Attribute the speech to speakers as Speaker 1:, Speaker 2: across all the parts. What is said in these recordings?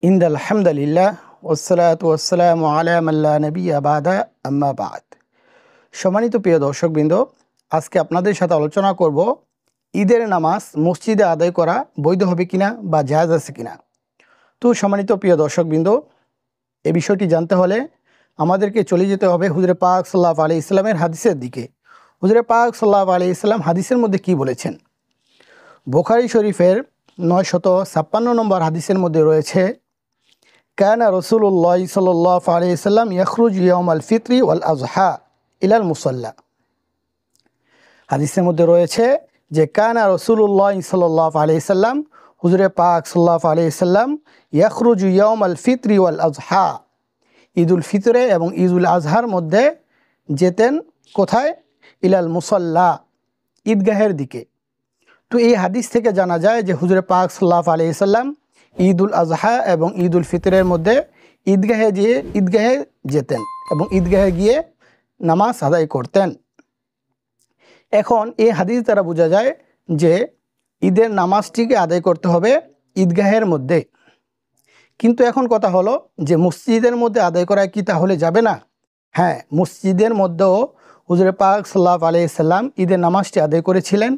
Speaker 1: ইন্দাল হামদুলিল্লাহ ওয়াসসালাতু ওয়াসসালামু আলা মান লা নাবিয়্যা বা'দা আম্মা বা'দ। সম্মানিত প্রিয় দর্শকবৃন্দ, আজকে আপনাদের সাথে আলোচনা করব ঈদের নামাজ মসজিদে আদায় করা বৈধ হবে কিনা বা জায়েজ আছে কিনা। তো সম্মানিত প্রিয় দর্শকবৃন্দ, এই বিষয়টি জানতে হলে আমাদেরকে চলে যেতে হবে হুজুরে পাক সাল্লাল্লাহু আলাইহি ইসলামের হাদিসের দিকে। হুজুরে পাক সাল্লাল্লাহু আলাইহি ইসলাম হাদিসের মধ্যে কি বলেছেন? বুখারী শরীফের 956 নম্বর হাদিসের মধ্যে রয়েছে, কানা রাসূলুল্লাহ সাল্লাল্লাহু আলাইহি ওয়াসাল্লাম ইয়াখরুজু ইয়াউমাল ফিত্রি ওয়াল আযহা ইলাল মুসাল্লা। হাদিসের মধ্যে রয়েছে যে কানা রাসূলুল্লাহ সাল্লাল্লাহু আলাইহি ওয়াসাল্লাম, হুজুরে পাক সাল্লাল্লাহু আলাইহি ওয়াসাল্লাম ইয়াখরুজু ইয়াউমাল ফিত্রি ওয়াল আযহা, ঈদুল ফিতরে এবং ঈদুল আজহার মধ্যে যেতেন কোথায়? ইলাল মুসাল্লা, ঈদগাহের দিকে। তো এই হাদিস থেকে জানা যায় যে হুজুরে পাক সাল্লাল্লাহু আলাইহি ওয়াসাল্লাম ঈদুল আজহা এবং ঈদুল ফিতরের মধ্যে ঈদগাহে যেতেন এবং ঈদগাহে গিয়ে নামাজ আদায় করতেন। এখন এই হাদিস দ্বারা বোঝা যায় যে ঈদের নামাজটিকে আদায় করতে হবে ঈদগাহের মধ্যে। কিন্তু এখন কথা হলো যে মসজিদের মধ্যে আদায় করা কি তাহলে যাবে না? হ্যাঁ, মসজিদের মধ্যেও হুজুরে পাক সাল্লাল্লাহু আলাইহি সাল্লাম ঈদের নামাজটি আদায় করেছিলেন।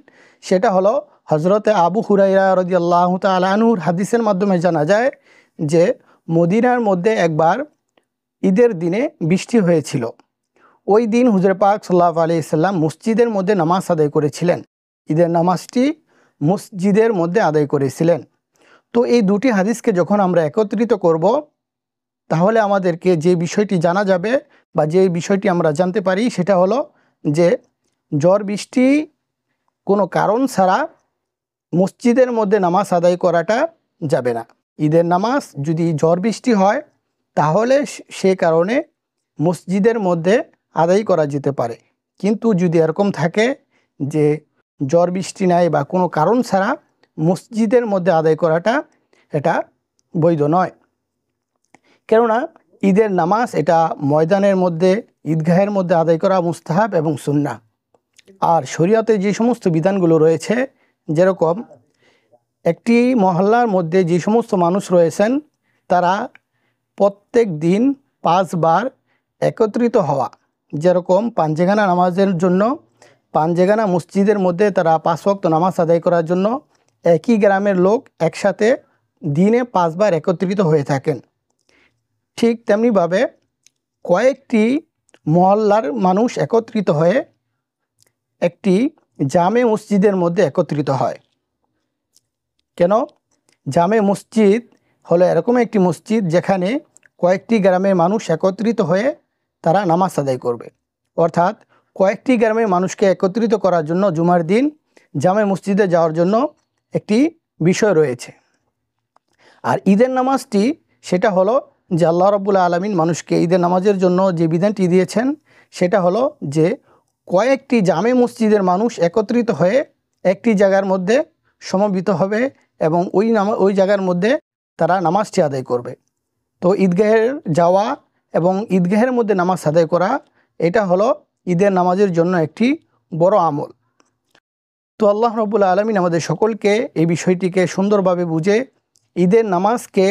Speaker 1: সেটা হলো হযরতে আবু হুরায়রা রাদিয়াল্লাহু তাআলা আনহুর হাদিসের মাধ্যমে জানা যায় যে মদিনার মধ্যে একবার ঈদের দিনে বৃষ্টি হয়েছিল। ওই দিন হুজুরে পাক সাল্লাল্লাহু আলাইহি সাল্লাম মসজিদের মধ্যে নামাজ আদায় করেছিলেন, ঈদের নামাজটি মসজিদের মধ্যে আদায় করেছিলেন। তো এই দুটি হাদিসকে যখন আমরা একত্রিত করব, তাহলে আমাদেরকে যে বিষয়টি জানা যাবে বা যে বিষয়টি আমরা জানতে পারি সেটা হলো যে ঝড় বৃষ্টি কোনো কারণ ছাড়া মসজিদের মধ্যে নামাজ আদায় করাটা যাবে না। ঈদের নামাজ যদি ঝড় বৃষ্টি হয় তাহলে সে কারণে মসজিদের মধ্যে আদায় করা যেতে পারে। কিন্তু যদি এরকম থাকে যে ঝড় বৃষ্টি নাই বা কোনো কারণ ছাড়া মসজিদের মধ্যে আদায় করাটা এটা বৈধ নয়। কেননা ঈদের নামাজ এটা ময়দানের মধ্যে ঈদগাহের মধ্যে আদায় করা মুস্তাহাব এবং সুন্নাহ। আর শরীয়তে যে সমস্ত বিধানগুলো রয়েছে, যেরকম একটি মহল্লার মধ্যে যে সমস্ত মানুষ রয়েছেন তারা প্রত্যেক দিন 5 বার একত্রিত হওয়া, যেরকম পাঞ্জেগানা নামাজের জন্য পাঞ্জেগানা মসজিদের মধ্যে তারা 5 ওয়াক্ত নামাজ আদায় করার জন্য একই গ্রামের লোক একসাথে দিনে 5 বার একত্রিত হয়ে থাকেন। ঠিক তেমনিভাবে কয়েকটি মহল্লার মানুষ একত্রিত হয়ে একটি জামে মসজিদের মধ্যে একত্রিত হয়। কেন? জামে মসজিদ হলো এরকম একটি মসজিদ যেখানে কয়েকটি গ্রামের মানুষ একত্রিত হয়ে তারা নামাজ আদায় করবে। অর্থাৎ কয়েকটি গ্রামের মানুষকে একত্রিত করার জন্য জুমার দিন জামে মসজিদে যাওয়ার জন্য একটি বিষয় রয়েছে। আর ঈদের নামাজটি সেটা হলো যে আল্লাহ রাব্বুল আলামিন মানুষকে ঈদের নামাজের জন্য যে বিধানটি দিয়েছেন সেটা হলো যে কয়েকটি জামে মসজিদের মানুষ একত্রিত হয়ে একটি জায়গার মধ্যে সমবেত হবে এবং ওই জায়গার মধ্যে তারা নামাজটি আদায় করবে। তো ঈদগাহের যাওয়া এবং ঈদগাহের মধ্যে নামাজ আদায় করা এটা হলো ঈদের নামাজের জন্য একটি বড় আমল। তো আল্লাহ রাব্বুল আলামিন আমাদের সকলকে এই বিষয়টিকে সুন্দরভাবে বুঝে ঈদের নামাজকে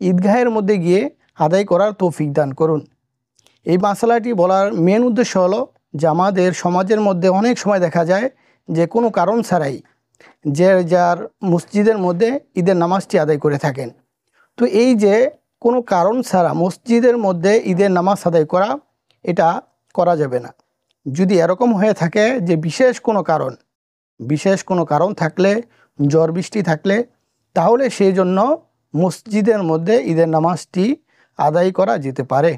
Speaker 1: ঈদগাহের মধ্যে গিয়ে আদায় করার তৌফিক দান করুন। এই মাসালাটি বলার মেন উদ্দেশ্য হলো যে আমাদের সমাজের মধ্যে অনেক সময় দেখা যায় যে কোনো কারণ ছাড়াই যে যার মসজিদের মধ্যে ঈদের নামাজটি আদায় করে থাকেন। তো এই যে কোনো কারণ ছাড়া মসজিদের মধ্যে ঈদের নামাজ আদায় করা এটা করা যাবে না। যদি এরকম হয়ে থাকে যে বিশেষ কোনো কারণ থাকলে, ঝড় বৃষ্টি থাকলে, তাহলে সেই জন্য মসজিদের মধ্যে ঈদের নামাজটি আদায় করা যেতে পারে।